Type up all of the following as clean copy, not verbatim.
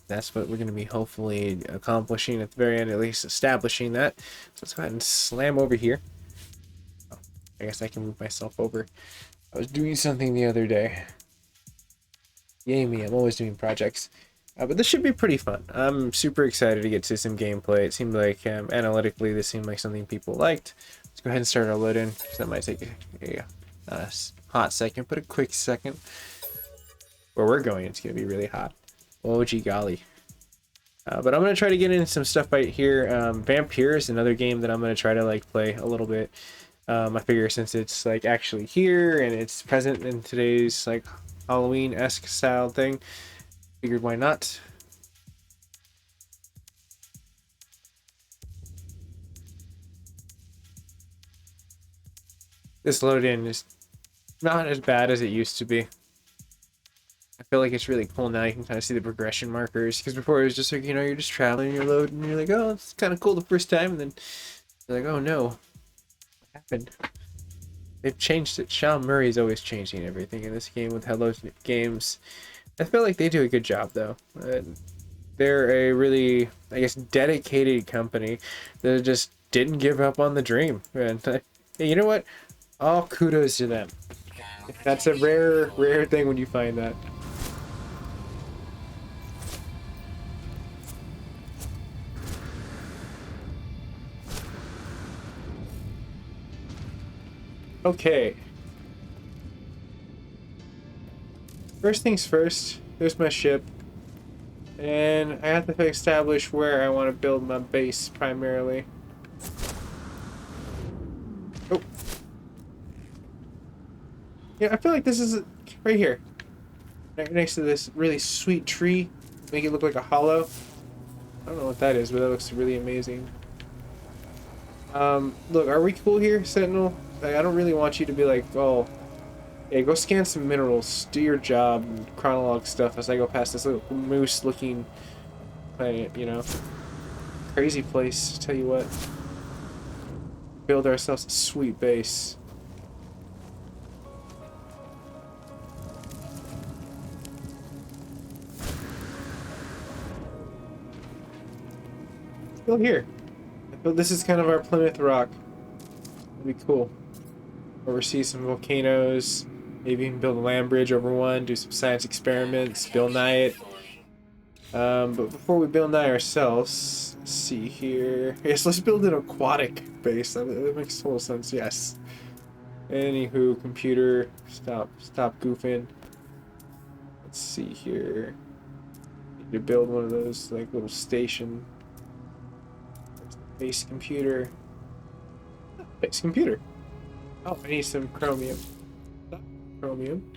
that's what we're going to be hopefully accomplishing at the very end, at least establishing that. So let's go ahead and slam over here. Oh, I guess I can move myself over. I was doing something the other day. Yay me, I'm always doing projects. But this should be pretty fun. I'm super excited to get to some gameplay. It seemed like analytically this seemed like something people liked. Let's go ahead and start our load in, because that might take a hot second, but a quick second. Where we're going, it's going to be really hot. Oh, gee golly. But I'm going to try to get into some stuff right here. Vampire is another game that I'm going to try to like play a little bit. I figure since it's like actually here and it's present in today's like Halloween-esque style thing, figured why not. This load in is not as bad as it used to be. I feel like it's really cool now. You can kind of see the progression markers, because before it was just like, you know, you're just traveling your load and you're like, oh, it's kind of cool the first time, and then you're like, oh no, what happened? They've changed it. Sean Murray's always changing everything in this game with Hello Games. I feel like they do a good job though. They're a really, I guess, dedicated company that just didn't give up on the dream. And you know what? All kudos to them. That's a rare thing when you find that. Okay. First things first, there's my ship. And I have to establish where I want to build my base primarily. Oh. Yeah, I feel like this is right here. Right next to this really sweet tree. Make it look like a hollow. I don't know what that is, but that looks really amazing. Look, are we cool here, Sentinel? Like, I don't really want you to be like, oh, yeah, go scan some minerals, do your job, and chronologue stuff as I go past this little moose-looking planet, you know. Crazy place, tell you what. Build ourselves a sweet base. Still here. I feel this is kind of our Plymouth Rock. It'd be cool. Oversee some volcanoes, maybe even build a land bridge over one, do some science experiments, Bill Nye it. But before we Bill Nye ourselves, let's see here. Yes, let's build an aquatic base. That makes total sense. Yes. Anywho, computer, stop goofing. Let's see here. Need to build one of those like little station. Base computer. Base computer. Oh, I need some chromium. Chromium.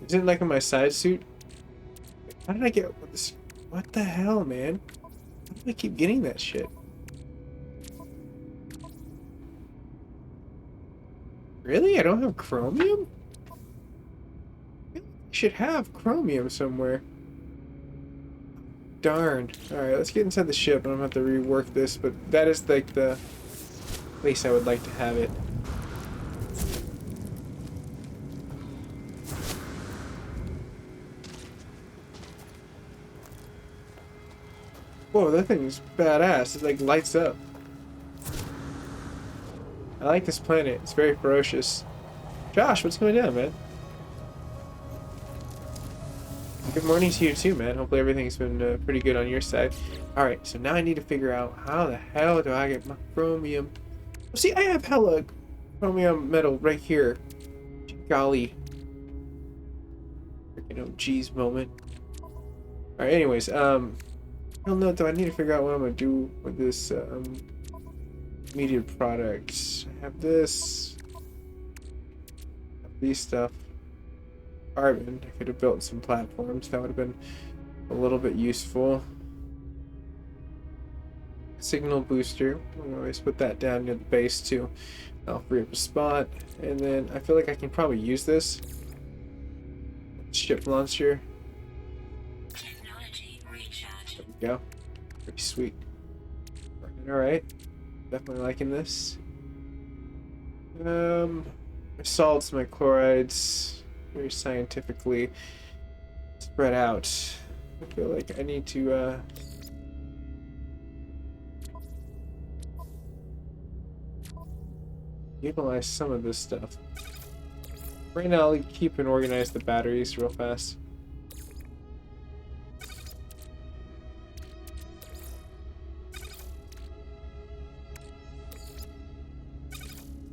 Isn't it like in my side suit? How did I get this? What the hell, man? How do I keep getting that shit? Really? I don't have chromium? I should have chromium somewhere. Darn. Alright, let's get inside the ship. I'm gonna have to rework this, but that is like the place I would like to have it. Whoa, that thing's badass. It like lights up. I like this planet. It's very ferocious. Josh, what's going on, man? Good morning to you too, man. Hopefully everything's been pretty good on your side. Alright, so now I need to figure out how the hell do I get my chromium. See, I have hella chromium metal right here. Golly. Freaking OG's moment. Alright, anyways, I don't know, though. I need to figure out what I'm gonna do with this media products. I have this. I have these stuff. Carbon. I could have built some platforms. That would have been a little bit useful. Signal booster. We always put that down near the base too. I'll free up a spot. And then I feel like I can probably use this. Ship launcher. There we go. Pretty sweet. Alright. Definitely liking this. My salts, my chlorides, very scientifically spread out. I feel like I need to utilize some of this stuff. Right now, I'll keep and organize the batteries real fast.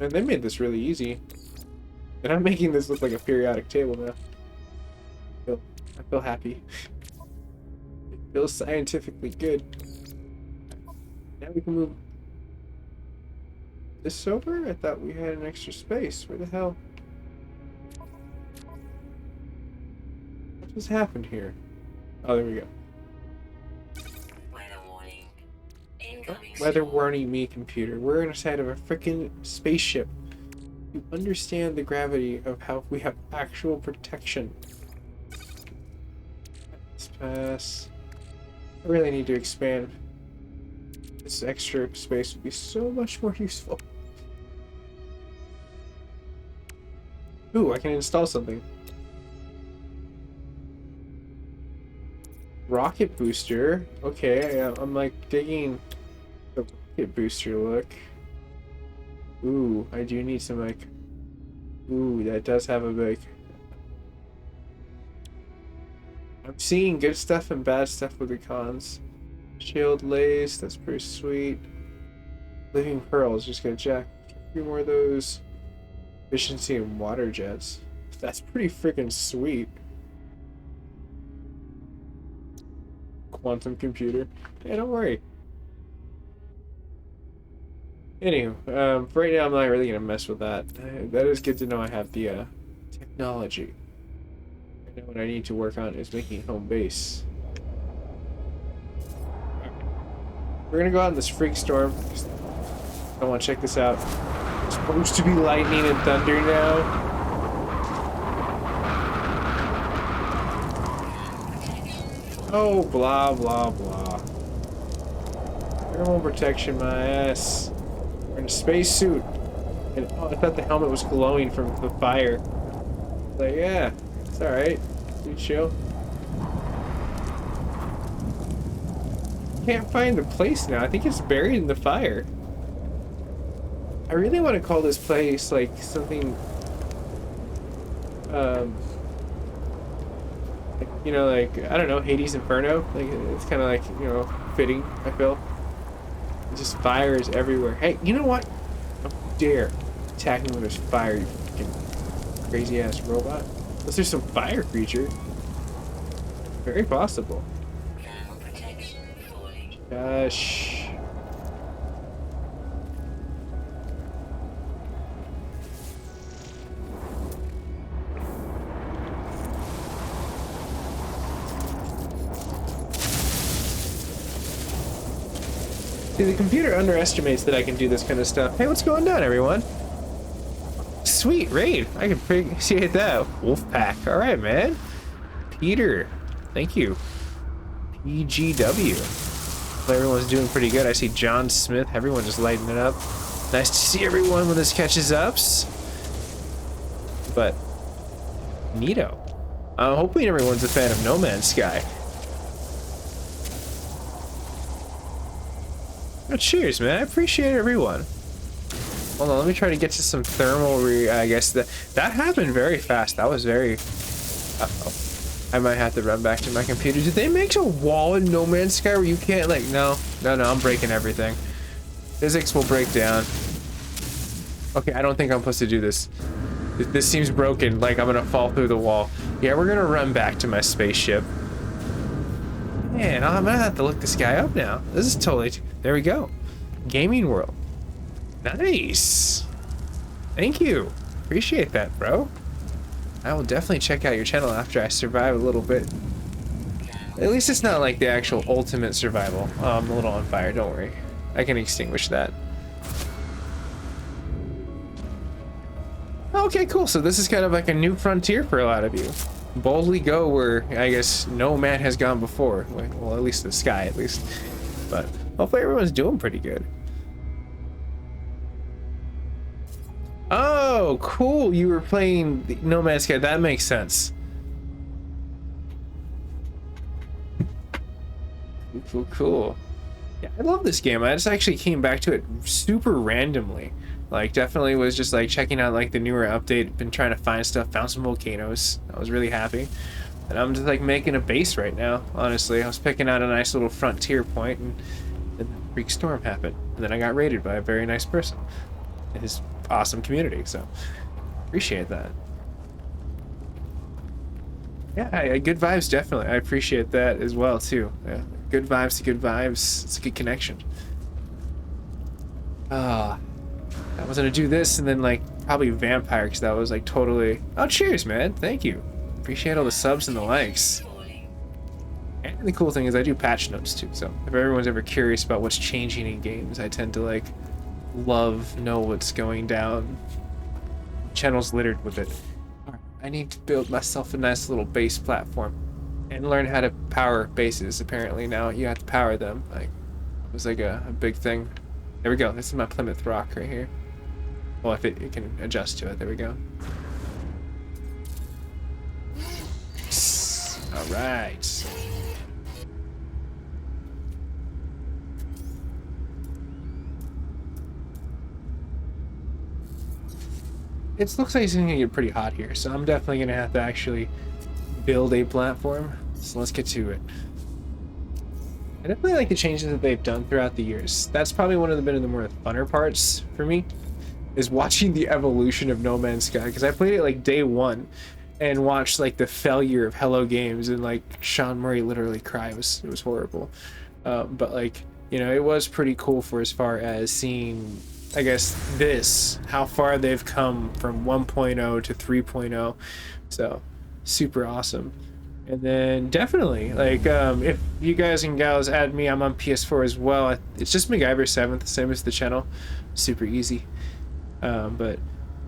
And they made this really easy. And I'm making this look like a periodic table now. I feel happy. It feels scientifically good. Now we can move this over? I thought we had an extra space. Where the hell? What just happened here? Oh, there we go. Weather warning. Weather warning me, computer. We're inside of a freaking spaceship. You understand the gravity of how we have actual protection. Let's pass. I really need to expand. This extra space would be so much more useful. Ooh, I can install something. Rocket booster. Okay, I'm like digging the rocket booster look. Ooh, I do need some like... Ooh, that does have a big... I'm seeing good stuff and bad stuff with the cons. Shield lace, that's pretty sweet. Living pearls, just gonna jack a few more of those. Efficiency and water jets. That's pretty freaking sweet. Quantum computer. Yeah, don't worry. Anywho, right now I'm not really gonna mess with that. That is good to know I have the technology. Right now what I need to work on is making home base. We're gonna go out in this freak storm. I want to check this out. It's supposed to be lightning and thunder now. Oh, blah blah blah. Thermal protection, my ass. We're in a spacesuit. And oh, I thought the helmet was glowing from the fire. Like, yeah, it's alright. You chill. Can't find the place now. I think it's buried in the fire. I really want to call this place like something, you know, like, I don't know, Hades Inferno. Like, it's kind of like, you know, fitting, I feel. Just fires everywhere. Hey, you know what? Don't dare attack me when there's fire, you fucking crazy ass robot. Unless there's some fire creature. Very possible. Gosh. See, the computer underestimates that I can do this kind of stuff. Hey, what's going on, everyone? Sweet raid. I can appreciate that. Wolfpack. All right, man. Peter. Thank you. PGW. Everyone's doing pretty good. I see John Smith. Everyone just lighting it up. Nice to see everyone when this catches up. But neato. Hopefully everyone's a fan of No Man's Sky. Oh, cheers, man. I appreciate everyone. Hold on, let me try to get to some thermal I guess that happened very fast. That was very... Uh-oh. I might have to run back to my computer. Did they make a wall in No Man's Sky where you can't, like, no, I'm breaking everything. Physics will break down. Okay, I don't think I'm supposed to do this. This seems broken, like I'm gonna fall through the wall. Yeah, we're gonna run back to my spaceship. Man, I'm gonna have to look this guy up now. This is totally, there we go. Gaming world. Nice. Thank you. Appreciate that, bro. I will definitely check out your channel after I survive a little bit. At least it's not like the actual ultimate survival. Oh, I'm a little on fire, don't worry. I can extinguish that. Okay, cool. So this is kind of like a new frontier for a lot of you. Boldly go where, I guess, no man has gone before. Well, at least the sky, at least. But hopefully everyone's doing pretty good. Oh, cool. You were playing No Man's Sky. That makes sense. Cool, cool. Yeah, I love this game. I just actually came back to it super randomly. Like, definitely was just like checking out like the newer update, been trying to find stuff, found some volcanoes. I was really happy. And I'm just like making a base right now, honestly. I was picking out a nice little frontier point, and then the freak storm happened. And then I got raided by a very nice person in his awesome community, so appreciate that. Yeah, good vibes, definitely. I appreciate that as well, too. Yeah, good vibes to good vibes. It's a good connection. I was gonna do this and then, like, probably vampire, because that was, like, totally... Oh, cheers, man. Thank you. Appreciate all the subs and the likes. And the cool thing is I do patch notes, too, so if everyone's ever curious about what's changing in games, I tend to, like, know what's going down. Channel's littered with it. I need to build myself a nice little base platform and learn how to power bases. Apparently now you have to power them. Like, it was like a big thing. There we go. This is my Plymouth Rock right here. Well, if it can adjust to it. There we go. All right. It looks like it's gonna get pretty hot here, so I'm definitely gonna have to actually build a platform. So let's get to it. I definitely like the changes that they've done throughout the years. That's probably one of the more funner parts for me, is watching the evolution of No Man's Sky, because I played it like day one and watched like the failure of Hello Games, and like Sean Murray literally cry. It was horrible. But like, you know, it was pretty cool for as far as seeing, I guess, how far they've come from 1.0 to 3.0. So super awesome. And then definitely, like, if you guys and gals add me, I'm on PS4 as well. It's just MacGyver 7th, same as the channel. Super easy. But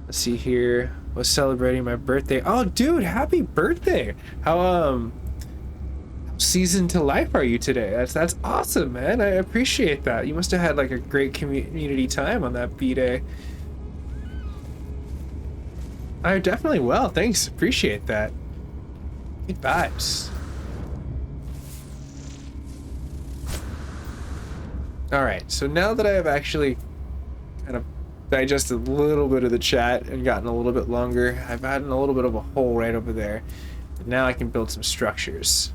let's see here. Was celebrating my birthday. Oh, dude, happy birthday! How seasoned to life are you today? That's awesome, man. I appreciate that. You must have had like a great community time on that B-Day. I definitely will. Thanks. Appreciate that. Good vibes. Alright, so now that I have actually kind of digested a little bit of the chat and gotten a little bit longer, I've gotten a little bit of a hole right over there. And now I can build some structures.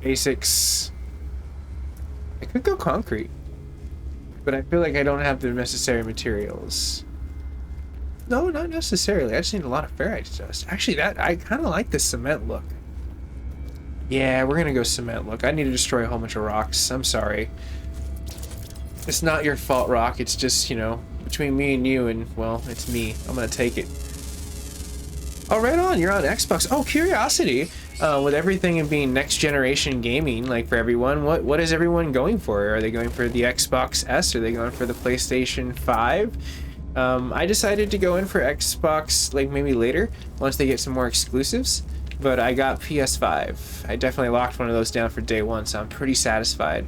Basics. I could go concrete, but I feel like I don't have the necessary materials. No, not necessarily. I just need a lot of ferrite dust. Actually, I kind of like the cement look. Yeah, we're gonna go cement look. I need to destroy a whole bunch of rocks. I'm sorry. It's not your fault, Rock. It's just, you know, between me and you, and, well, it's me. I'm gonna take it. Oh, right on. You're on Xbox. Oh, curiosity. With everything and being next generation gaming, like for everyone, what is everyone going for? Are they going for the Xbox S? Are they going for the PlayStation 5? I decided to go in for Xbox, like, maybe later, once they get some more exclusives, but I got PS5. I definitely locked one of those down for day one, so I'm pretty satisfied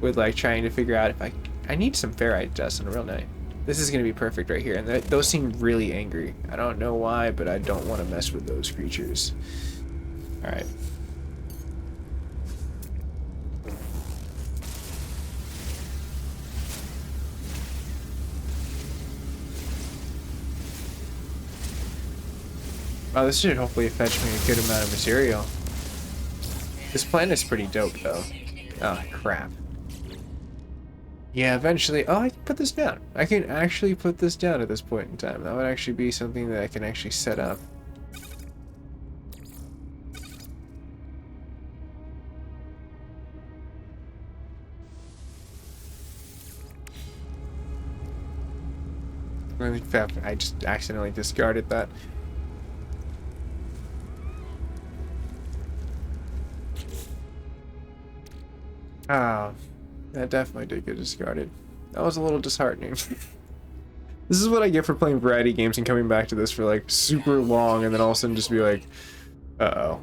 with, like, trying to figure out if I need some ferrite dust on a real night. This is going to be perfect right here, and those seem really angry. I don't know why, but I don't want to mess with those creatures. Alright. Wow, this should hopefully fetch me a good amount of material. This planet's pretty dope, though. Oh, crap. Yeah, eventually... Oh, I can put this down. I can actually put this down at this point in time. That would actually be something that I can actually set up. I just accidentally discarded that. Oh, that definitely did get discarded. That was a little disheartening. This is what I get for playing variety games and coming back to this for like super long and then all of a sudden just be like, uh-oh.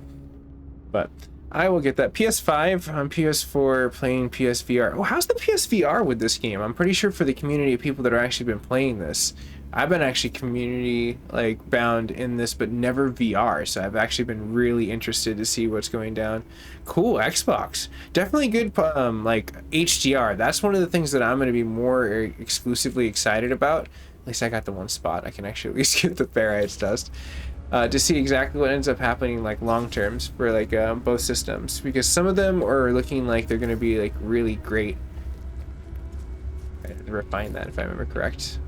But I will get that. PS5 on PS4 playing PSVR. Oh, how's the PSVR with this game? I'm pretty sure for the community of people that are actually been playing this, I've been actually community like bound in this, but never VR. So I've actually been really interested to see what's going down. Cool, Xbox. Definitely good like HDR. That's one of the things that I'm going to be more exclusively excited about. At least I got the one spot. I can actually at least get the ferrite dust. To see exactly what ends up happening like long terms for like both systems, because some of them are looking like they're going to be like really great. I had to refine that if I remember correct.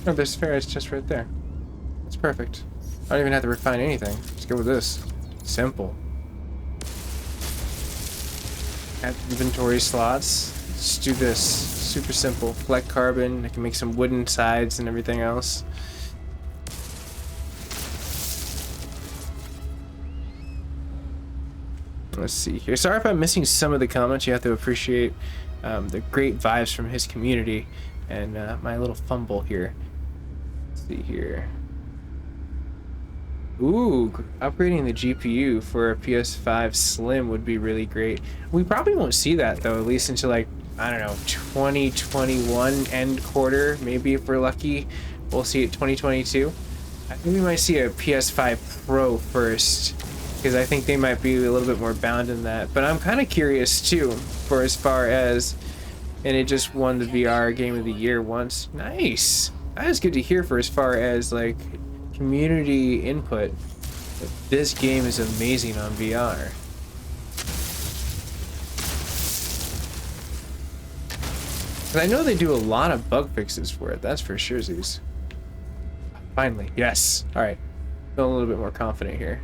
Oh, there's ferrite just right there. That's perfect. I don't even have to refine anything. Just go with this. Simple. Add inventory slots. Just do this. Super simple. Collect carbon. I can make some wooden sides and everything else. Let's see here. Sorry if I'm missing some of the comments. You have to appreciate the great vibes from his community and my little fumble here. See here. Ooh, upgrading the GPU for a PS5 Slim would be really great. We probably won't see that though, at least until like, I don't know, 2021 end quarter. Maybe if we're lucky, we'll see it 2022. I think we might see a PS5 Pro first, because I think they might be a little bit more bound in that. But I'm kind of curious too, for as far as, and it just won the VR Game of the Year once. Nice. That is good to hear for as far as like community input. This game is amazing on VR. But I know they do a lot of bug fixes for it, that's for sure, Zeus. Finally, yes. Alright, feeling a little bit more confident here.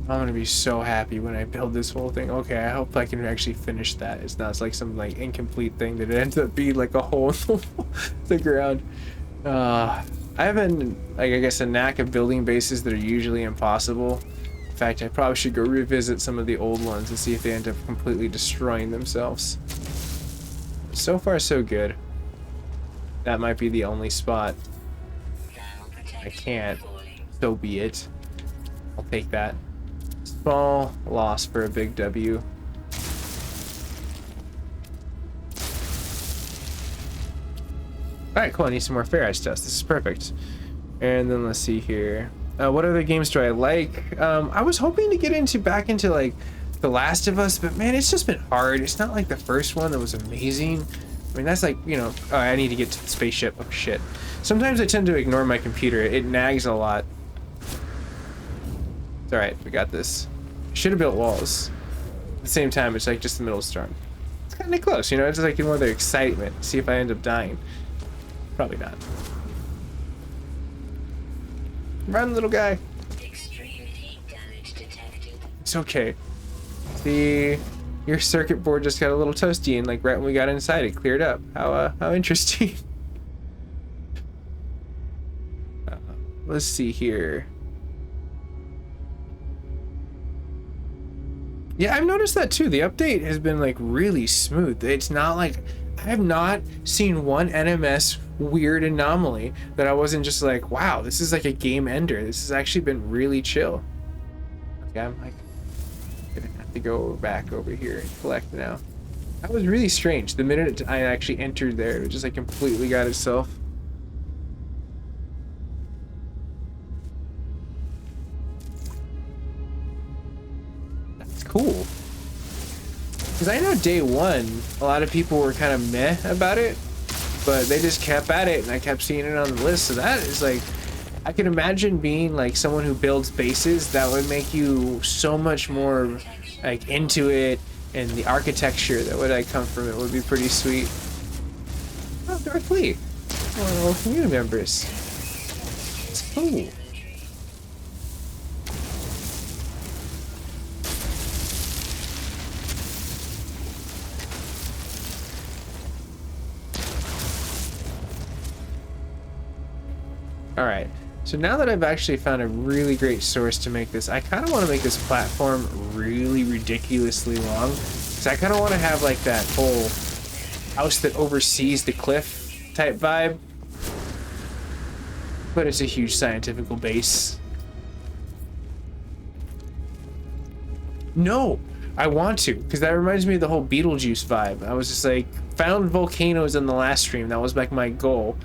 I'm gonna be so happy when I build this whole thing. Okay, I hope I can actually finish that. It's not like some like incomplete thing that it ends up being like a hole in the ground. I haven't, like, I guess, a knack of building bases that are usually impossible. In fact, I probably should go revisit some of the old ones and see if they end up completely destroying themselves. So far, so good. That might be the only spot I can't. So be it. I'll take that. Small loss for a big W. Alright, cool. I need some more ferrite dust. This is perfect. And then let's see here. What other games do I like? I was hoping to back into like The Last of Us, but man, it's just been hard. It's not like the first one that was amazing. I mean, that's like, you know, oh, I need to get to the spaceship. Oh shit. Sometimes I tend to ignore my computer. It nags a lot. It's alright, we got this. Should have built walls. At the same time, it's like just the middle of storm. It's kind of close, you know. It's like more the excitement. See if I end up dying. Probably not. Run, little guy. Extreme heat damage detected. It's okay. See, your circuit board just got a little toasty, and like right when we got inside, it cleared up. How interesting. Let's see here. Yeah, I've noticed that too. The update has been like really smooth. It's not like, I have not seen one NMS weird anomaly that I wasn't just like, wow, this is like a game ender. This has actually been really chill. Okay, I'm like gonna have to go back over here and collect now. That was really strange. The minute I actually entered there, it just like completely got itself. Cool. Because I know day one, a lot of people were kind of meh about it, but they just kept at it, and I kept seeing it on the list. So that is like, I can imagine being like someone who builds bases. That would make you so much more like into it, and the architecture that would like come from it would be pretty sweet. Oh, Darth Lee. Oh, community members. Ooh. Alright, so now that I've actually found a really great source to make this, I kind of want to make this platform really ridiculously long. Because I kind of want to have like that whole house that oversees the cliff type vibe. But it's a huge scientific base. No, I want to, because that reminds me of the whole Beetlejuice vibe. I was just like, found volcanoes in the last stream. That was like my goal.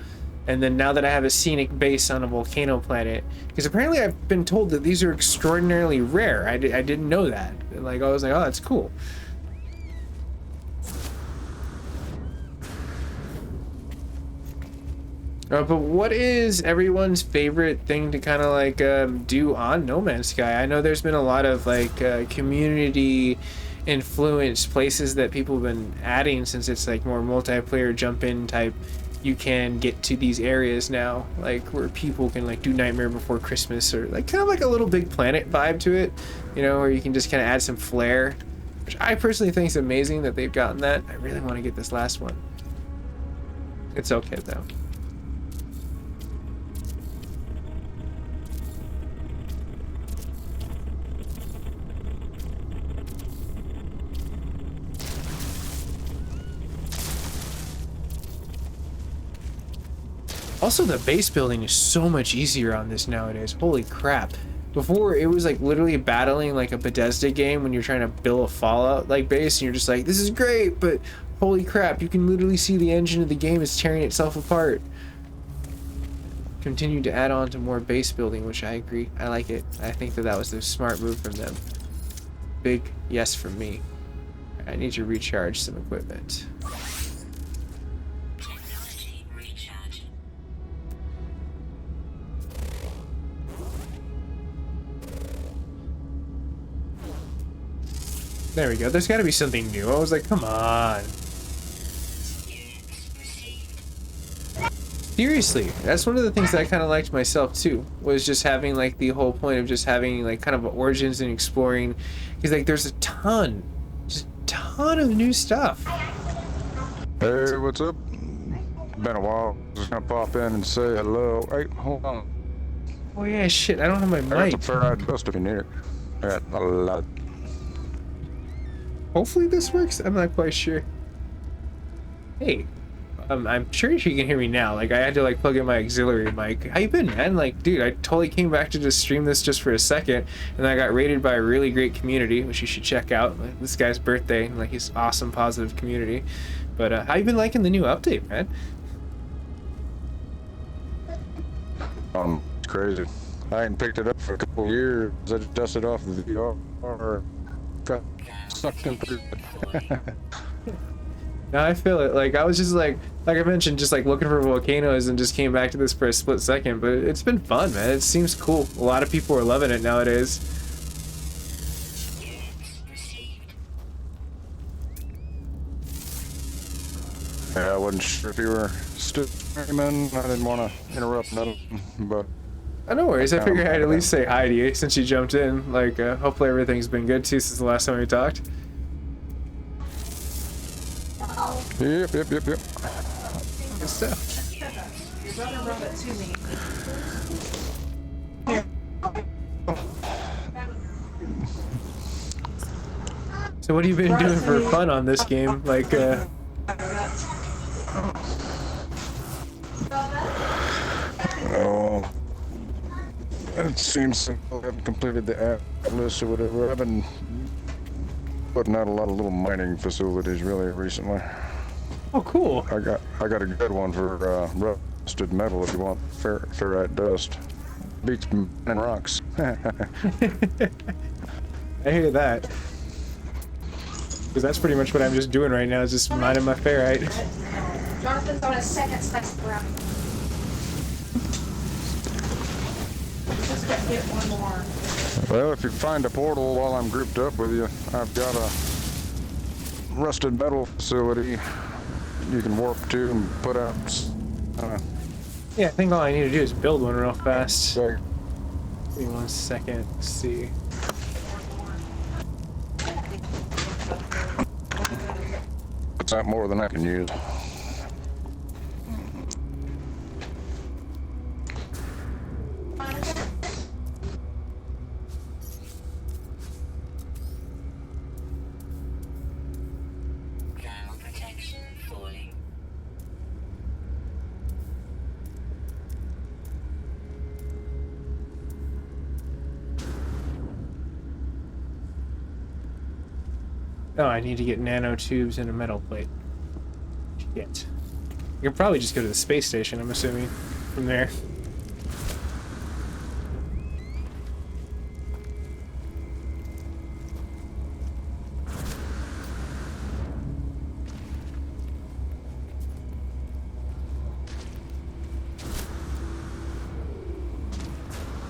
And then now that I have a scenic base on a volcano planet, because apparently I've been told that these are extraordinarily rare. I didn't know that. Like, I was like, oh, that's cool. But what is everyone's favorite thing to kind of like do on No Man's Sky? I know there's been a lot of like community influenced places that people have been adding since it's like more multiplayer jump in type. You can get to these areas now, like where people can like do Nightmare Before Christmas, or like kind of like a little Big Planet vibe to it, you know, where you can just kind of add some flair, which I personally think is amazing that they've gotten that. I really want to get this last one. It's okay though. Also, the base building is so much easier on this nowadays. Holy crap. Before, it was like literally battling like a Bethesda game when you're trying to build a Fallout like base and you're just like, this is great, but holy crap, you can literally see the engine of the game is tearing itself apart. Continue to add on to more base building, which I agree. I like it. I think that was the smart move from them. Big yes from me. I need to recharge some equipment. There we go. There's got to be something new. I was like, come on. Seriously, that's one of the things that I kind of liked myself too, was just having like the whole point of just having like kind of origins and exploring, because like there's a ton, just a ton of new stuff. Hey, what's up? Been a while. Just gonna pop in and say hello. Hey, hold on. Oh yeah, shit, I don't have my I got mic. some ferrite dust if you need it. I got a lot. Hopefully this works. I'm not quite sure. Hey, I'm sure you can hear me now. Like I had to like plug in my auxiliary mic. How you been, man? Like, dude, I totally came back to just stream this just for a second, and I got rated by a really great community, which you should check out. Like, this guy's birthday, and like his awesome, positive community. But how you been liking the new update, man? It's crazy. I ain't picked it up for a couple of years. I just dusted off the VR. Got sucked in through it. Now I feel it. Like I was just like I mentioned, just like looking for volcanoes and just came back to this for a split second. But it's been fun, man. It seems cool. A lot of people are loving it nowadays. Yeah, I wasn't sure if you were still streaming. I didn't want to interrupt nothing, but. Oh, no worries. I figured I'd at least say hi to you since you jumped in. Like, hopefully everything's been good too since the last time we talked. Yep. Good stuff. Your brother brought it to me. So what have you been doing for fun on this game? Like, Oh, it seems I haven't completed the atlas or whatever. I've been putting out a lot of little mining facilities really recently. oh, cool. I got a good one for rusted metal if you want ferrite dust. Beats mining rocks. I hear that. Because that's pretty much what I'm just doing right now, is just mining my ferrite. Jonathan's on his second slice of brown. Just gotta get one more. Well, if you find a portal while I'm grouped up with you, I've got a rusted metal facility you can warp to and put out Yeah, I think all I need to do is build one real fast. Sorry. Give me 1 second. Let's see. It's not more than I can use. Ground protection falling. Oh, I need to get nanotubes and a metal plate. Shit. I could probably just go to the space station, I'm assuming, from there.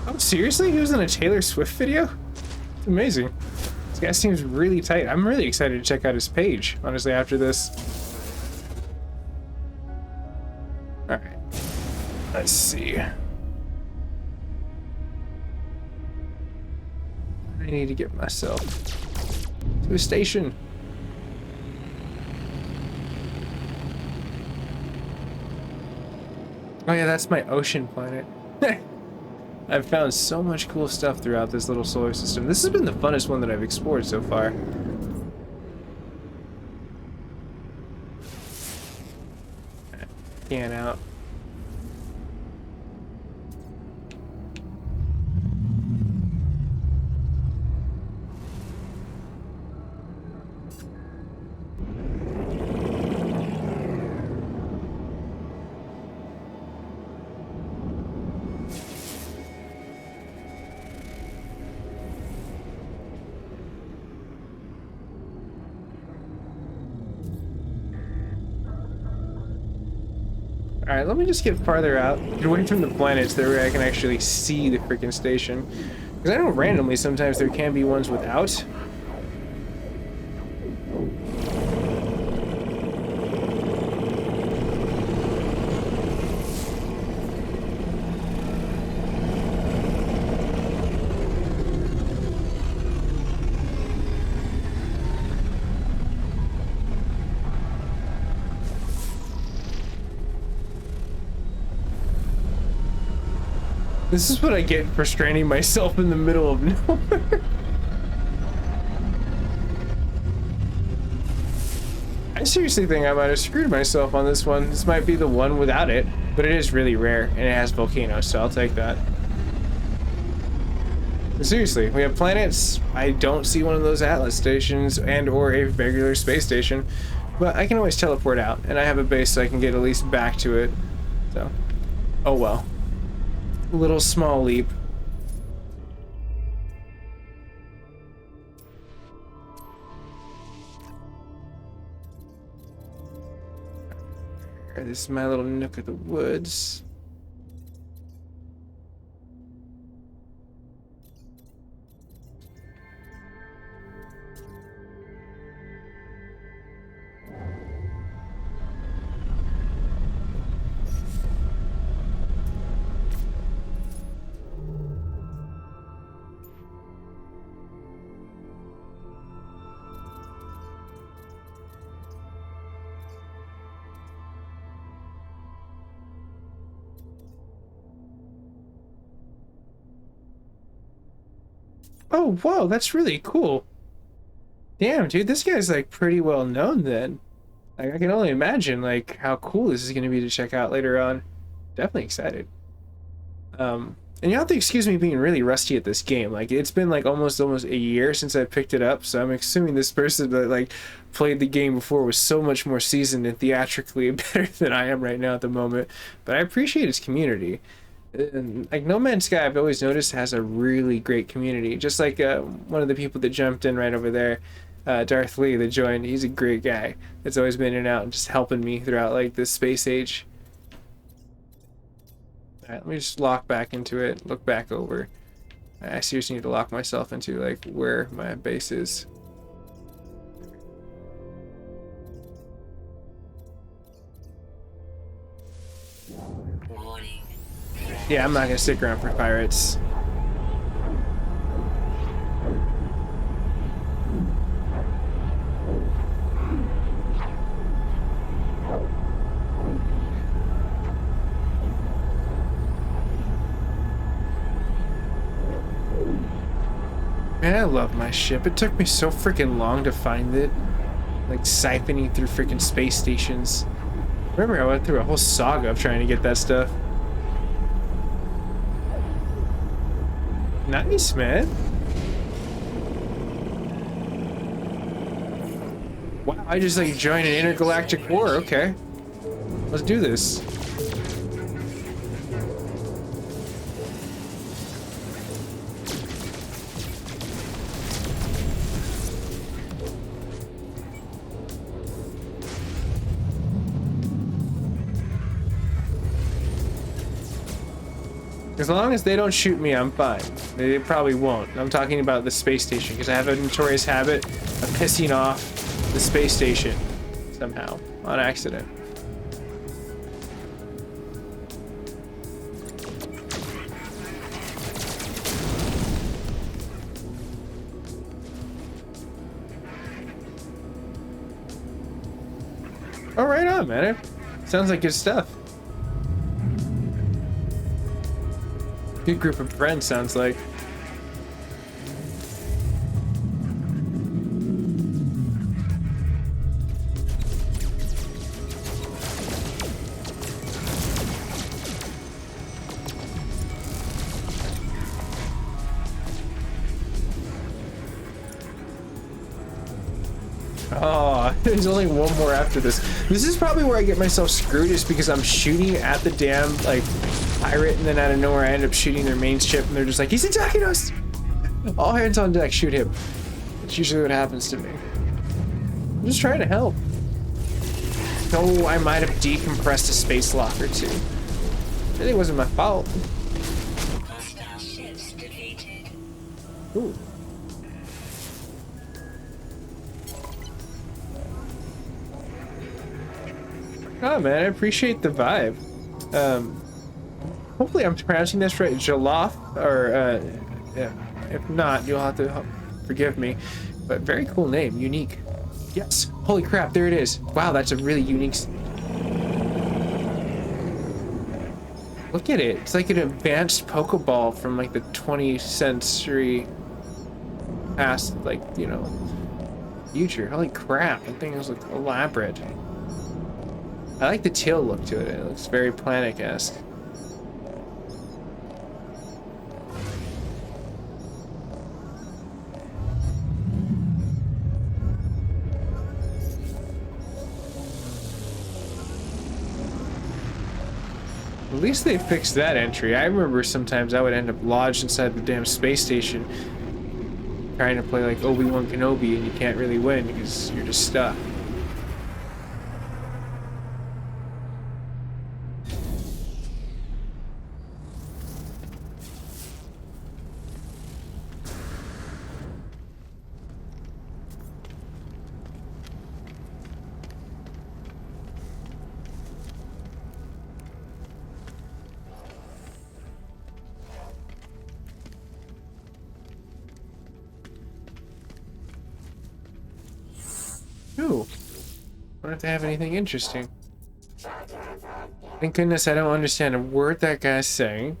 Oh, seriously? He was in a Taylor Swift video? It's amazing. This guy seems really tight. I'm really excited to check out his page, honestly, after this. Alright. Let's see. I need to get myself to a station. Oh yeah, that's my ocean planet. I've found so much cool stuff throughout this little solar system. This has been the funnest one that I've explored so far. Can out. Alright, let me just get farther out, get away from the planets there where I can actually see the freaking station. Because I know randomly sometimes there can be ones without. This is what I get for stranding myself in the middle of nowhere. I seriously think I might have screwed myself on this one. This might be the one without it, but it is really rare and it has volcanoes, so I'll take that. But seriously, we have planets. I don't see one of those Atlas stations and or a regular space station, but I can always teleport out and I have a base so I can get at least back to it. So, oh well. Little small leap. This is my little nook of the woods. Oh, whoa, that's really cool. Damn, dude, this guy's like pretty well known then. Like, I can only imagine like how cool this is gonna be to check out later on. Definitely excited. And you have to excuse me being really rusty at this game. Like, it's been like almost a year since I picked it up, so I'm assuming this person that like played the game before was so much more seasoned and theatrically better than I am right now at the moment. But I appreciate its community. And, like, No Man's Sky, I've always noticed, has a really great community. Just like one of the people that jumped in right over there, Darth Lee, that joined. He's a great guy. That's always been in and out and just helping me throughout like this space age. Alright, let me just lock back into it, look back over. I seriously need to lock myself into like where my base is. Warning. Yeah, I'm not gonna stick around for pirates. Man, I love my ship. It took me so freaking long to find it. Like siphoning through freaking space stations. Remember, I went through a whole saga of trying to get that stuff. Nice, man. Wow, I just like joined an intergalactic war. Okay. Let's do this. As long as they don't shoot me, I'm fine. They probably won't. I'm talking about the space station because I have a notorious habit of pissing off the space station somehow on accident. Oh, right on, man. Sounds like good stuff. Good group of friends, sounds like. Oh, there's only one more after this. This is probably where I get myself screwed, is because I'm shooting at the damn, like, pirate, and then out of nowhere I end up shooting their main ship, and they're just like, he's attacking us! All hands on deck, shoot him. That's usually what happens to me. I'm just trying to help. No, I might have decompressed a space lock or two. It really wasn't my fault. Hostile ships defeated. Ooh. Oh man, I appreciate the vibe. Hopefully I'm pronouncing this right, Jaloth, or yeah. If not, you'll have to forgive me. But very cool name, unique. Yes, holy crap, there it is. Wow, that's a really unique. Look at it. It's like an advanced Pokeball from like the 20th century past, like, you know, future. Holy crap, that thing is like elaborate. I like the tail look to it. It looks very Planet-esque. At least they fixed that entry. I remember sometimes I would end up lodged inside the damn space station trying to play like Obi-Wan Kenobi, and you can't really win because you're just stuck. Ooh. Wonder if they have anything interesting. Thank goodness I don't understand a word that guy's saying.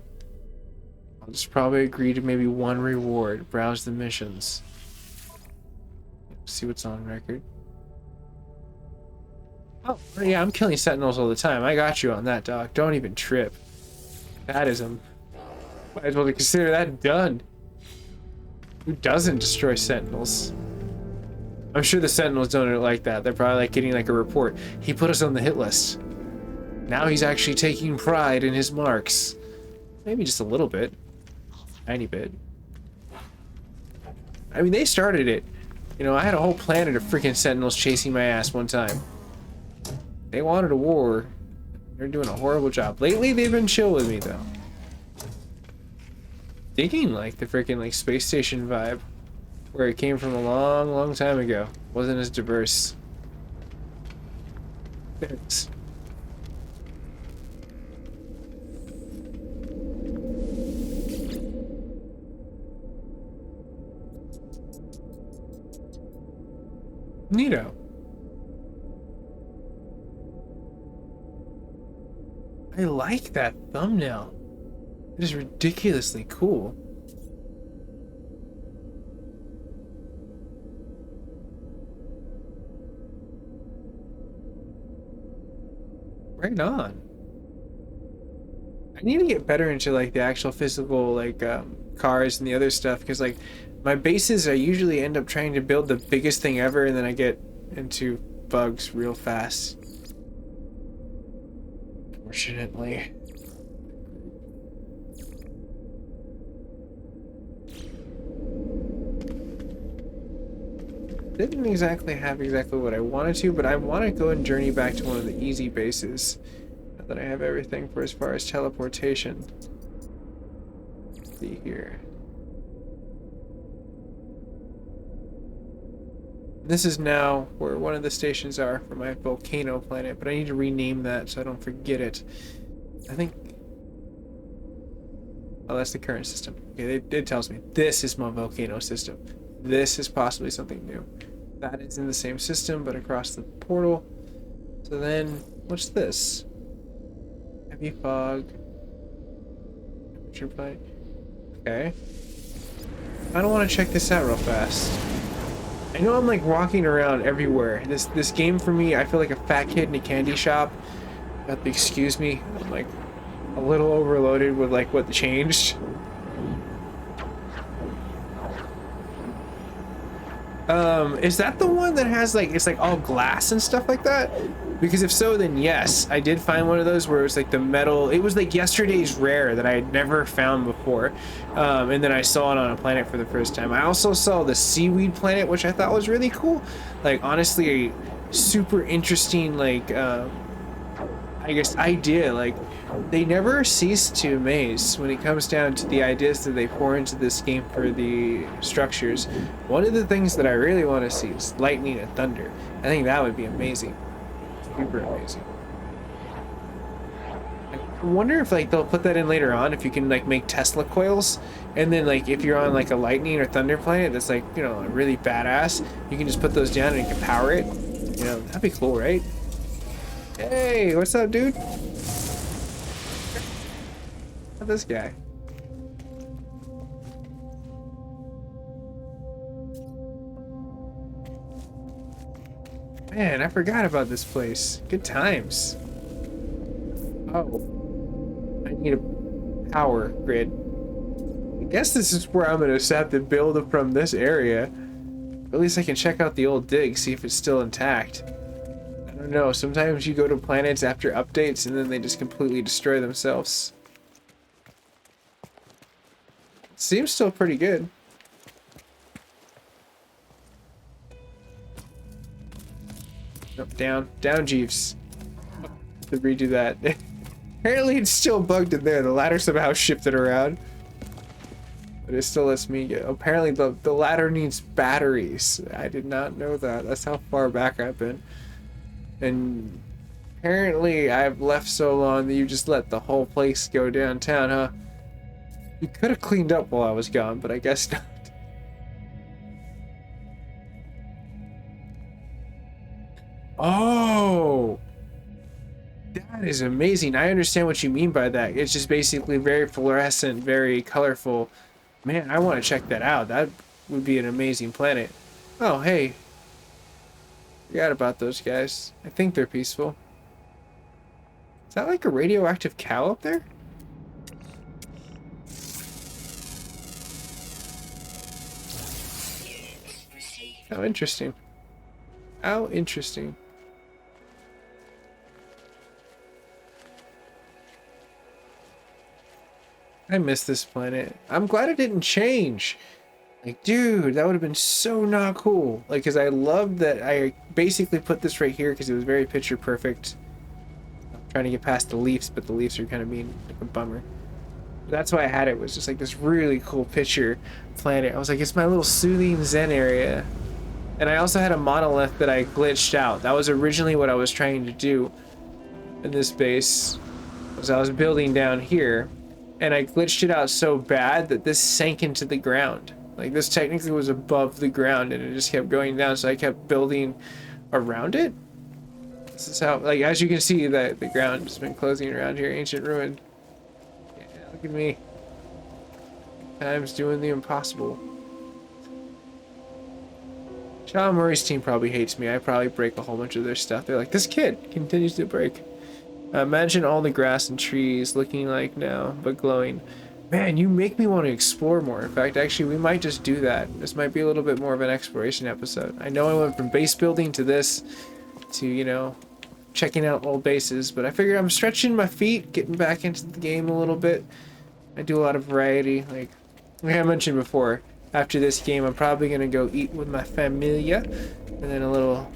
I'll just probably agree to maybe one reward. Browse the missions. See what's on record. Oh, yeah, I'm killing sentinels all the time. I got you on that, Doc. Don't even trip. That is a... Might as well consider that done. Who doesn't destroy sentinels? I'm sure the sentinels don't like that. They're probably like getting like a report. He put us on the hit list. Now he's actually taking pride in his marks. Maybe just a little bit. Tiny bit. I mean, they started it. You know, I had a whole planet of freaking sentinels chasing my ass one time. They wanted a war. They're doing a horrible job. Lately, they've been chill with me, though. Digging, like, the freaking, like, space station vibe. Where it came from a long, long time ago. Wasn't as diverse. There it is. Neato. I like that thumbnail. It is ridiculously cool. Right on. I need to get better into like the actual physical like cars and the other stuff, because like my bases I usually end up trying to build the biggest thing ever, and then I get into bugs real fast. Fortunately. Didn't exactly have what I wanted to, but I want to go and journey back to one of the easy bases. Now that I have everything for as far as teleportation. Let's see here. This is now where one of the stations are for my volcano planet, but I need to rename that so I don't forget it. I think... Oh, that's the current system. Okay, it tells me this is my volcano system. This is possibly something new. That is in the same system, but across the portal. So then, what's this? Heavy fog. Temperature plate. Okay. I don't want to check this out real fast. I know I'm like walking around everywhere. This game for me, I feel like a fat kid in a candy shop. You have to excuse me. I'm like a little overloaded with like what changed. Is that the one that has like, it's like all glass and stuff like that? Because if so, then yes, I did find one of those where it was like the metal, it was like yesterday's rare that I had never found before. And then I saw it on a planet for the first time. I also saw the seaweed planet, which I thought was really cool. Like honestly, super interesting, like, I guess idea. Like they never cease to amaze when it comes down to the ideas that they pour into this game for the structures. One of the things that I really want to see is lightning and thunder. I think that would be amazing. Super amazing. I wonder if like they'll put that in later on, if you can like make Tesla coils, and then like if you're on like a lightning or thunder planet that's like, you know, really badass, you can just put those down and you can power it. You know, that'd be cool, right? Hey, what's up, dude? This guy. Man, I forgot about this place. Good times. Oh, I need a power grid. I guess this is where I'm gonna have to build from this area. At least I can check out the old dig, see if it's still intact. I don't know, sometimes you go to planets after updates and then they just completely destroy themselves. Seems still pretty good. Nope, down Jeeves. To redo that. Apparently it's still bugged in there. The ladder somehow shifted around. But it still lets me get... Apparently the ladder needs batteries. I did not know that. That's how far back I've been. And apparently I've left so long that you just let the whole place go downtown, huh? You could have cleaned up while I was gone, but I guess not. Oh! That is amazing. I understand what you mean by that. It's just basically very fluorescent, very colorful. Man, I want to check that out. That would be an amazing planet. Oh, hey. Forgot about those guys. I think they're peaceful. Is that like a radioactive cow up there? How interesting. How interesting. I miss this planet. I'm glad it didn't change. Like, dude, that would have been so not cool. Like, because I loved that I basically put this right here because it was very picture perfect. I'm trying to get past the leaves, but the leaves are kind of being like a bummer. That's why I had it, was just like this really cool picture planet. I was like, it's my little soothing zen area. And I also had a monolith that I glitched out. That was originally what I was trying to do in this base. Was I was building down here, and I glitched it out so bad that this sank into the ground. Like this technically was above the ground and it just kept going down, so I kept building around it. This is how, like, as you can see, that the ground has been closing around here. Ancient ruin. Yeah, look at me. Times doing the impossible. Sean Murray's team probably hates me. I probably break a whole bunch of their stuff. They're like, this kid continues to break. Imagine all the grass and trees looking like now, but glowing. Man, you make me want to explore more. In fact, actually, we might just do that. This might be a little bit more of an exploration episode. I know I went from base building to this, to, you know, checking out old bases, but I figured I'm stretching my feet, getting back into the game a little bit. I do a lot of variety. Like I mentioned before, after this game, I'm probably going to go eat with my familia, and then a little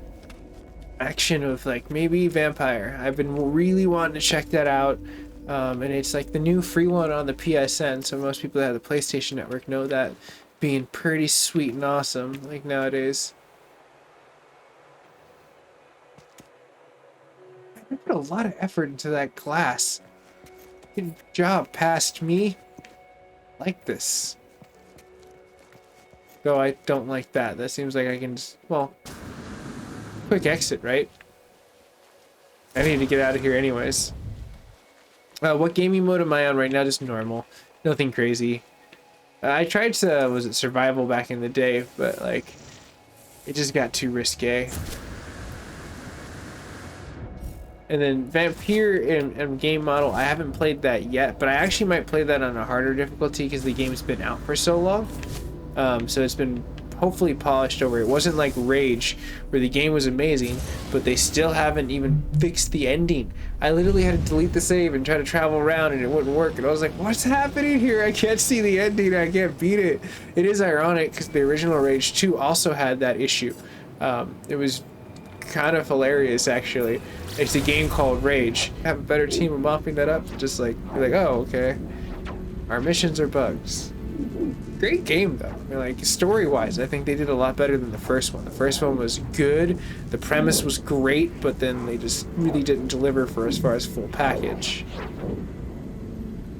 action of like maybe Vampire. I've been really wanting to check that out, and it's like the new free one on the PSN, so most people that have the PlayStation Network know that being pretty sweet and awesome like nowadays. I put a lot of effort into that glass. Good job, past me. Like this. Though I don't like that. That seems like I can just, well, quick exit, right? I need to get out of here anyways. What gaming mode am I on right now? Just normal. Nothing crazy. I tried to, was it survival back in the day, but like, it just got too risque. And then Vampire and game model, I haven't played that yet, but I actually might play that on a harder difficulty because the game's been out for so long. So it's been hopefully polished over. It wasn't like Rage, where the game was amazing, but they still haven't even fixed the ending. I literally had to delete the save and try to travel around and it wouldn't work. And I was like, what's happening here? I can't see the ending. I can't beat it. It is ironic because the original Rage 2 also had that issue. It was kind of hilarious, actually. It's a game called Rage. Have a better team of mopping that up. Just like, you're like, oh, okay. Our missions are bugs. Great game though. I mean, like story-wise, I think they did a lot better than the first one. The first one was good, the premise was great, but then they just really didn't deliver for as far as full package.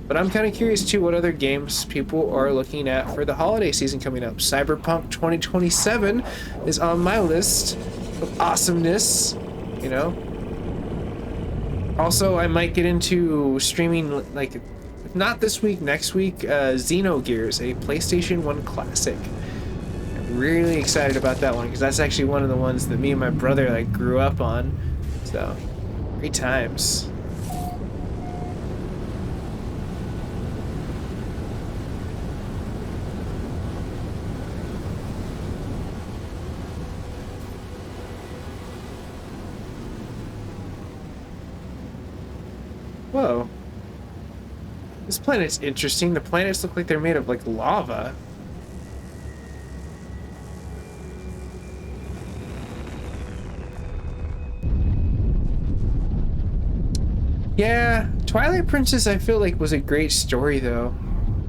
But I'm kind of curious too what other games people are looking at for the holiday season coming up. Cyberpunk 2027 is on my list of awesomeness, you know. Also, I might get into streaming, like, not this week, next week, Xenogears, a PlayStation 1 classic. I'm really excited about that one because that's actually one of the ones that me and my brother like grew up on. So, great times. Whoa. This planet's interesting. The planets look like they're made of like lava. Yeah, Twilight Princess I feel like was a great story though.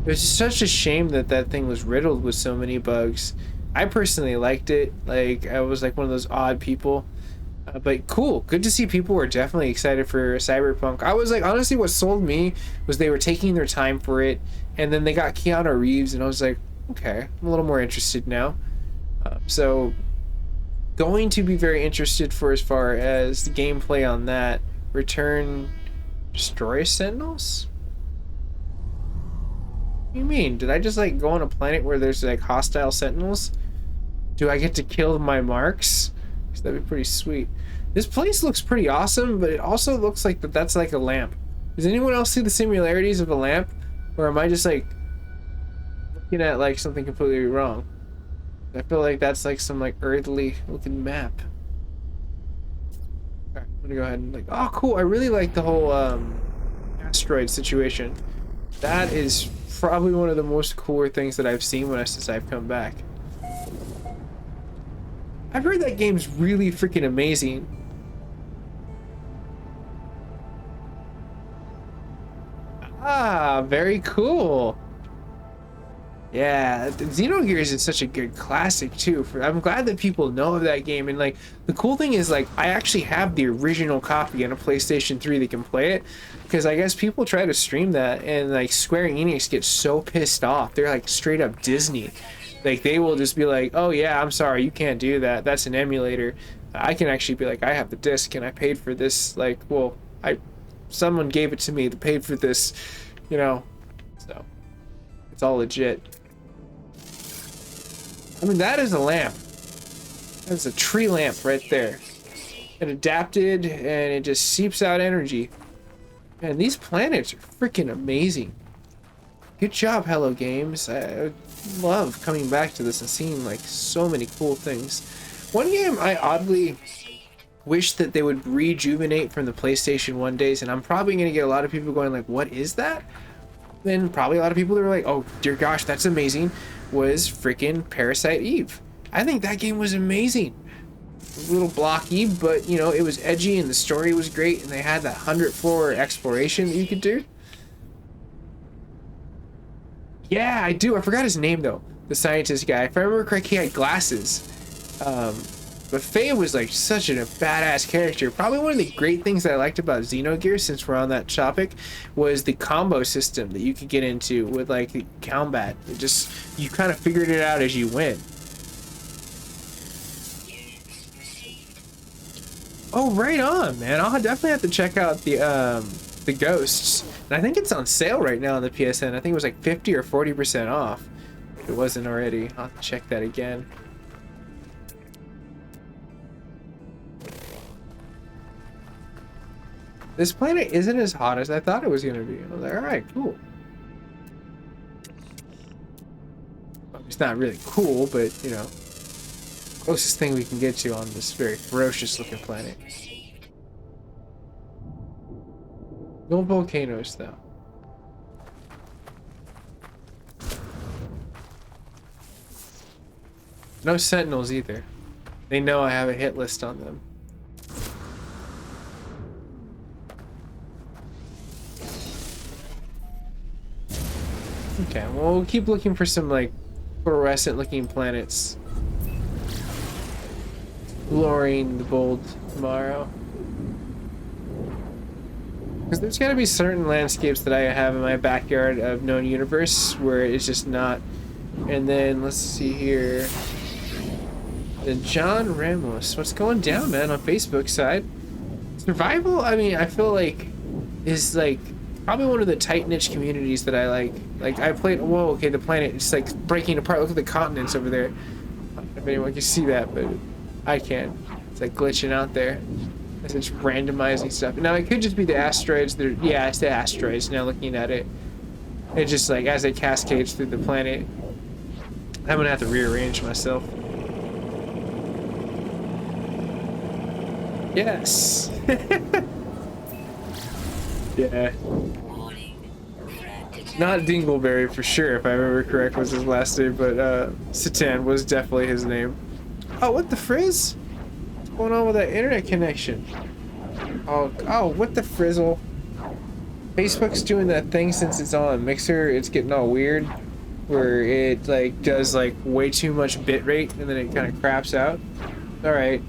It was such a shame that that thing was riddled with so many bugs. I personally liked it. Like, I was like one of those odd people. But cool, good to see people were definitely excited for Cyberpunk. I was like, honestly, what sold me was they were taking their time for it, and then they got Keanu Reeves, and I was like, okay, I'm a little more interested now. So, going to be very interested for as far as the gameplay on that. Return, destroy Sentinels? What do you mean? Did I just like go on a planet where there's like hostile Sentinels? Do I get to kill my marks? That'd be pretty sweet. This place looks pretty awesome, but it also looks like that's like a lamp. Does anyone else see the similarities of a lamp? Or am I just like looking at like something completely wrong? I feel like that's like some like earthly looking map. Alright, I'm gonna go ahead and like, oh cool, I really like the whole asteroid situation. That is probably one of the most cooler things that I've seen since I've come back. I've heard that game's really freaking amazing. Ah, very cool. Yeah, Xenogears is such a good classic too. I'm glad that people know of that game, and like the cool thing is like I actually have the original copy on a PlayStation 3 that can play it, because I guess people try to stream that and like Square Enix gets so pissed off. They're like straight up Disney. Like they will just be like, oh yeah, I'm sorry, you can't do that. That's an emulator. I can actually be like, I have the disc and I paid for this. Like, well, someone gave it to me to pay for this, you know. So it's all legit. I mean, that is a lamp. That's a tree lamp right there. It adapted and it just seeps out energy. Man, these planets are freaking amazing. Good job, Hello Games. I love coming back to this and seeing like so many cool things. One game I oddly wish that they would rejuvenate from the PlayStation 1 days, and I'm probably going to get a lot of people going like, what is that? Then probably a lot of people that were like, oh dear gosh, that's amazing, was freaking Parasite Eve. I think that game was amazing. A little blocky, but you know, it was edgy and the story was great, and they had that 100 floor exploration that you could do. Yeah, I do. I forgot his name though. The scientist guy. If I remember correctly, he had glasses. But Faye was like such a badass character. Probably one of the great things that I liked about Xenogears, since we're on that topic, was the combo system that you could get into with like the combat. It just, you kind of figured it out as you went. Oh, right on, man. I'll definitely have to check out the Ghosts. And I think it's on sale right now on the PSN. I think it was like 50 or 40% off. If it wasn't already. I'll have to check that again. This planet isn't as hot as I thought it was going to be. I was like, alright, cool. Well, it's not really cool, but, you know, closest thing we can get to on this very ferocious looking planet. No volcanoes, though. No sentinels either. They know I have a hit list on them. Okay, well, we'll keep looking for some, like, fluorescent-looking planets. Exploring the bold tomorrow. Because there's got to be certain landscapes that I have in my backyard of known universe where it's just not. And then, let's see here. Then John Ramos. What's going down, man, on Facebook side? Survival, I mean, I feel like is, like, probably one of the tight niche communities that I like. Like, I played, whoa, okay, the planet is like breaking apart. Look at the continents over there. I don't know if anyone can see that, but I can. It's like glitching out there. It's just randomizing stuff. Now, it could just be the asteroids that are, yeah, it's the asteroids. Now, looking at it, it just like, as it cascades through the planet, I'm gonna have to rearrange myself. Yes. Yeah. Not Dingleberry for sure, if I remember correct was his last name, but Satan was definitely his name. Oh, what the frizz? What's going on with that internet connection? Oh, what the frizzle? Facebook's doing that thing since it's on Mixer, it's getting all weird, where it like does like way too much bitrate and then it kind of craps out. Alright.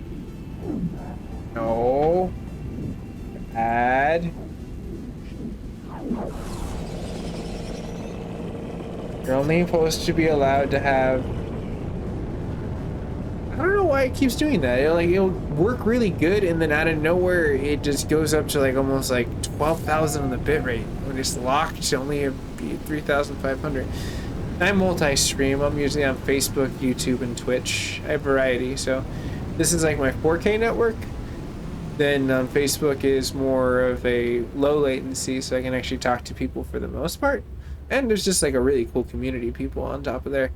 No. Add. You're only supposed to be allowed to have... I don't know why it keeps doing that. It'll work really good, and then out of nowhere, it just goes up to like almost like 12,000 on the bitrate. When it's locked to only be 3,500. I'm multi-stream. I'm usually on Facebook, YouTube, and Twitch. I have variety, so this is like my 4K network. Then Facebook is more of a low latency, so I can actually talk to people for the most part. And there's just like a really cool community of people on top of there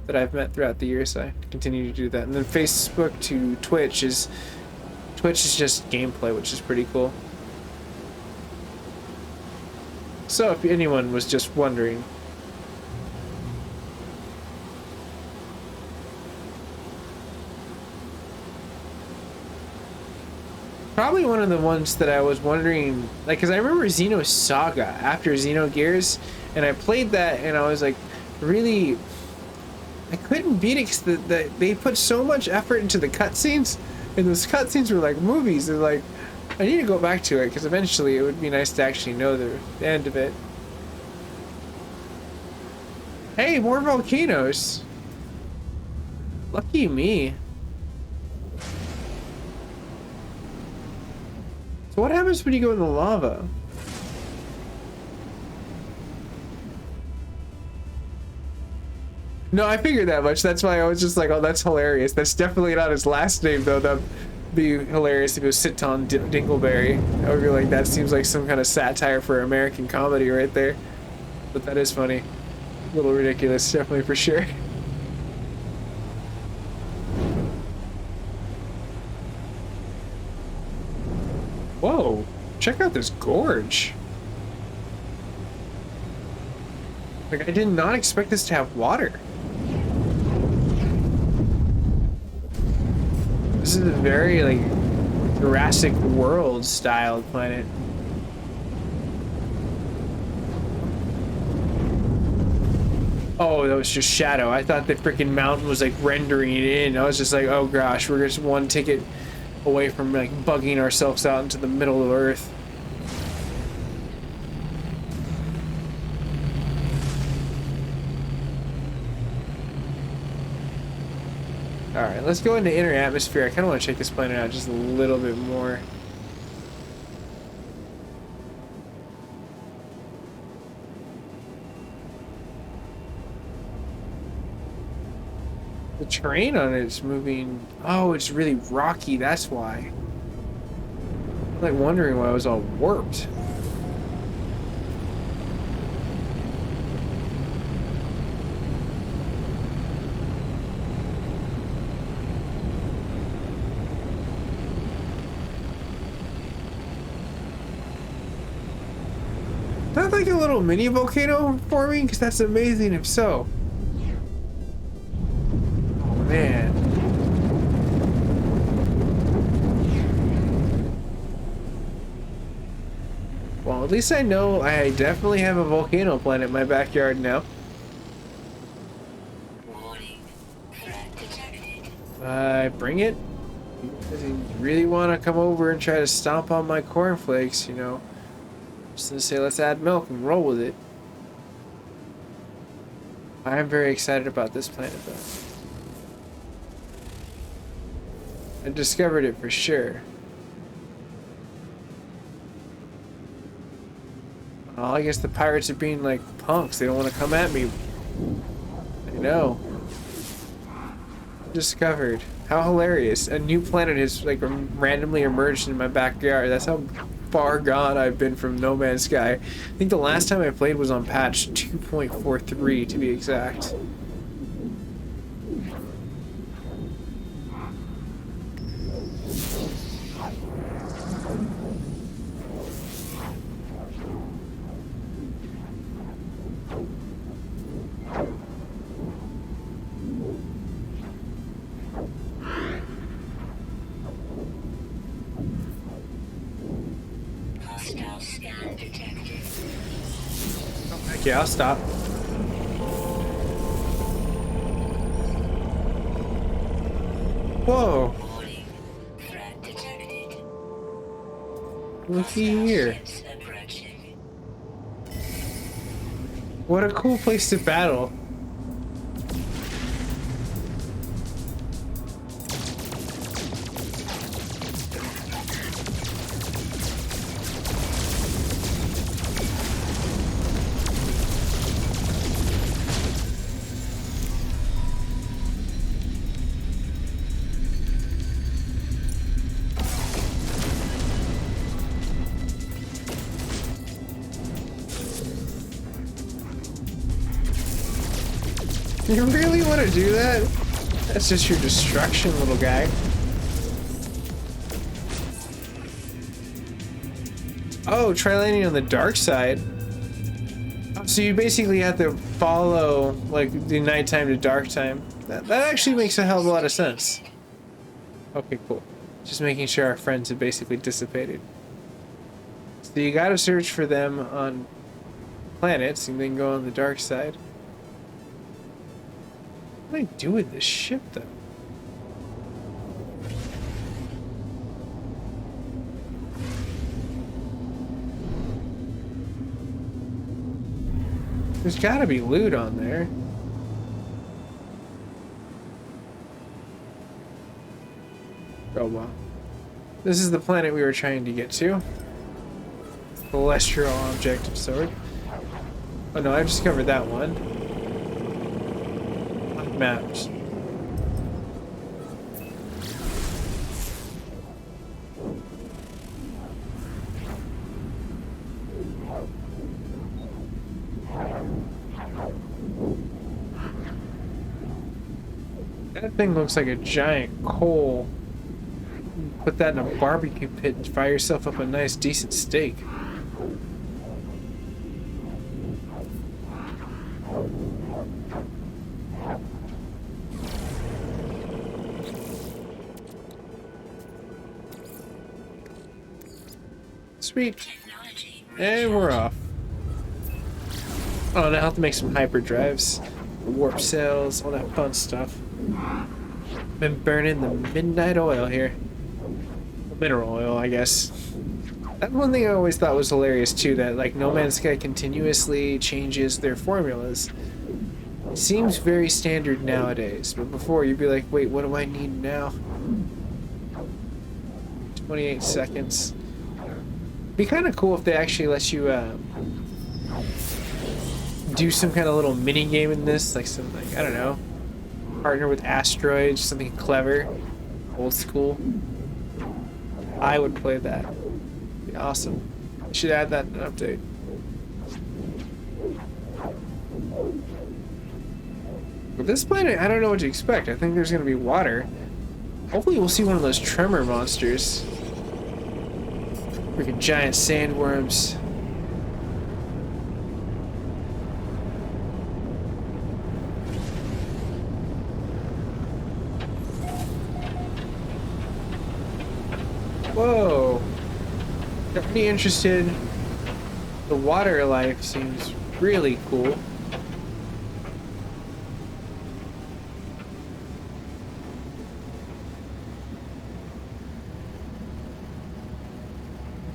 that I've met throughout the years, so I continue to do that. And then Facebook to Twitch is just gameplay, which is pretty cool. So if anyone was just wondering, probably one of the ones that I was wondering, like, because I remember Xeno Saga after Xenogears, and I played that, and I was like, really, I couldn't beat it because they put so much effort into the cutscenes, and those cutscenes were like movies, and like, I need to go back to it because eventually it would be nice to actually know the end of it. Hey, more volcanoes. Lucky me. So what happens when you go in the lava? No, I figured that much. That's why I was just like, oh, that's hilarious. That's definitely not his last name, though. That'd be hilarious if it was Siton Dingleberry. I would be like, that seems like some kind of satire for American comedy right there. But that is funny. A little ridiculous, definitely for sure. Whoa, check out this gorge. Like, I did not expect this to have water. This is a very, like, Jurassic World style planet. Oh, that was just shadow. I thought the freaking mountain was like rendering it in. I was just like, oh gosh, we're just one ticket away from like bugging ourselves out into the middle of Earth. Alright, let's go into inner atmosphere. I kind of want to check this planet out just a little bit more. The terrain on it's moving. Oh, it's really rocky, that's why. I'm like wondering why it was all warped. Is that like a little mini volcano forming? Because that's amazing if so. Man. Well, at least I know I definitely have a volcano planet in my backyard now. Warning. Threat detected. Bring it? Does he really want to come over and try to stomp on my cornflakes, you know? Just to say, let's add milk and roll with it. I am very excited about this planet, though. I discovered it for sure. Oh, I guess the pirates are being like punks. They don't want to come at me. I know. Discovered. How hilarious. A new planet has like randomly emerged in my backyard. That's how far gone I've been from No Man's Sky. I think the last time I played was on patch 2.43 to be exact. Hostile scan detected. Okay, I'll stop. Whoa! Warning. Threat detected. Looky here. Ships approaching. What a cool place to battle. You really want to do that? That's just your destruction, little guy. Oh, try landing on the dark side. So you basically have to follow like the nighttime to dark time. That actually makes a hell of a lot of sense. Okay, cool. Just making sure our friends have basically dissipated. So you gotta search for them on planets and then go on the dark side. What do I do with this ship, though? There's gotta be loot on there. SuperNOVA. This is the planet we were trying to get to. Celestial object of sort. Oh no, I just covered that one. Maps. That thing looks like a giant coal. Put that in a barbecue pit and fry yourself up a nice decent steak. Sweet. Technology. And we're off. Oh, now I have to make some hyperdrives, warp cells, all that fun stuff. Been burning the midnight oil here. Mineral oil, I guess. That's one thing I always thought was hilarious too, that like No Man's Sky continuously changes their formulas. It seems very standard nowadays, but before you'd be like, wait, what do I need now? 28 seconds. Be kind of cool if they actually let you do some kind of little mini game in this, like some, like, I don't know, partner with asteroids, something clever, old school. I would play that. Be awesome. I should add that in an update. With this planet, I don't know what to expect. I think there's gonna be water. Hopefully we'll see one of those tremor monsters. Freaking giant sandworms. Whoa. Got pretty interested. The water life seems really cool.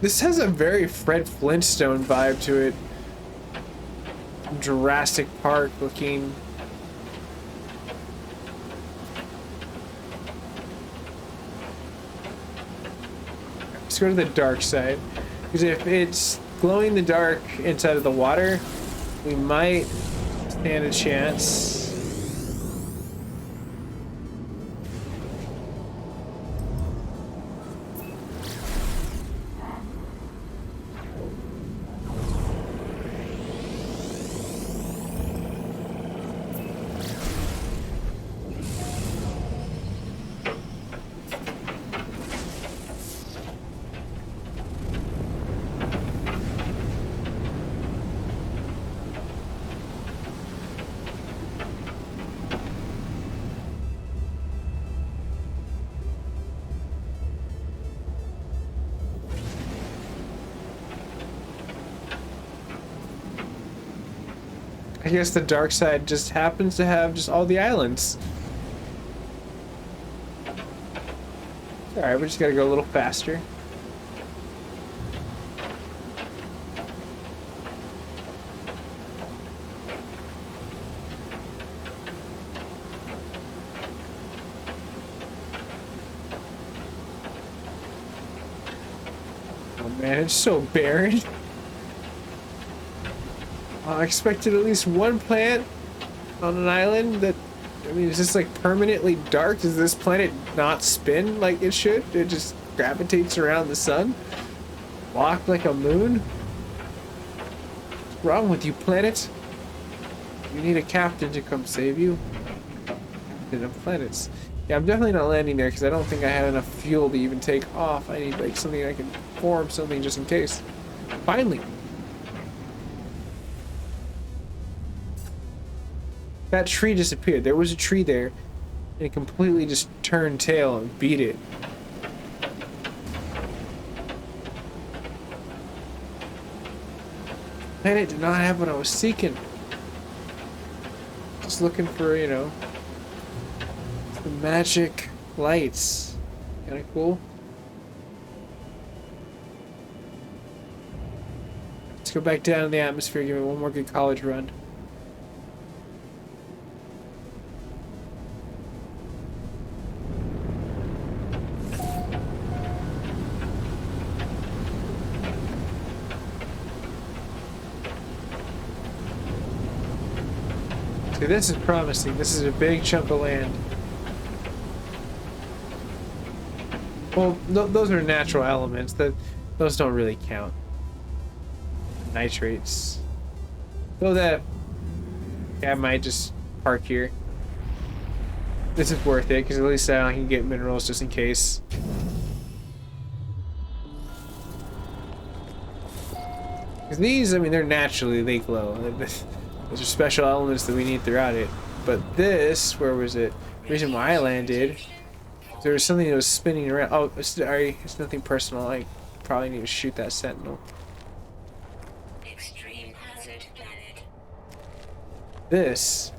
This has a very Fred Flintstone vibe to it. Jurassic Park looking. Let's go to the dark side. Because if it's glowing in the dark inside of the water, we might stand a chance. I guess the dark side just happens to have just all the islands. Alright, we just gotta go a little faster. Oh man, it's so barren. I expected at least one plant on an island that, I mean, is this like permanently dark? Does this planet not spin like it should? It just gravitates around the sun? Walk like a moon? What's wrong with you, planet? You need a captain to come save you. Captain of planets. Yeah, I'm definitely not landing there because I don't think I had enough fuel to even take off. I need like something I can form something just in case. Finally. That tree disappeared. There was a tree there, and it completely just turned tail and beat it. Planet did not have what I was seeking. Just looking for, you know, the magic lights. Kinda cool. Let's go back down in the atmosphere, give me one more good college run. See, this is promising. This is a big chunk of land. Well, those are natural elements. Those don't really count. Nitrates. Though that... Yeah, I might just park here. This is worth it, because at least I can get minerals just in case. Because these, I mean, they're naturally, they glow. Those are special elements that we need throughout it. But this, where was it? The reason why I landed, there was something that was spinning around. Oh, sorry, it's nothing personal. I probably need to shoot that sentinel. Extreme hazard planet. This.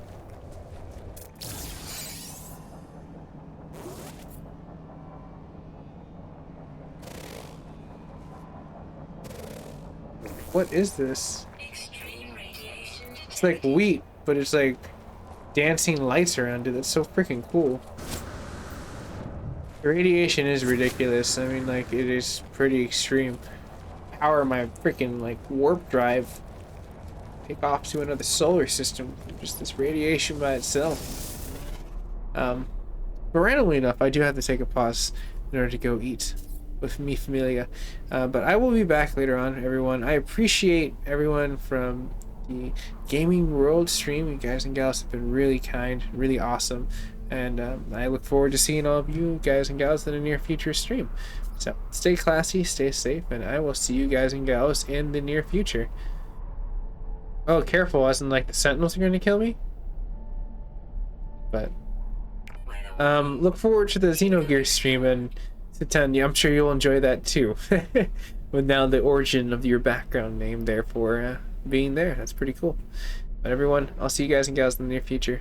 What is this? Extreme radiation detected. It's like wheat, but it's like dancing lights around it. That's so freaking cool. The radiation is ridiculous. I mean, like, it is pretty extreme. Power my freaking, like, warp drive. Take off to another solar system. Just this radiation by itself. But randomly enough, I do have to take a pause in order to go eat with mi familia. But I will be back later on, everyone. I appreciate everyone from the gaming world stream. You guys and gals have been really kind, really awesome. And I look forward to seeing all of you guys and gals in the near future stream. So stay classy, stay safe, and I will see you guys and gals in the near future. Oh, careful, as in like the sentinels are going to kill me? But look forward to the Xenogear stream, and I'm sure you'll enjoy that too. With now the origin of your background name, therefore being there. That's pretty cool. But everyone, I'll see you guys and gals in the near future.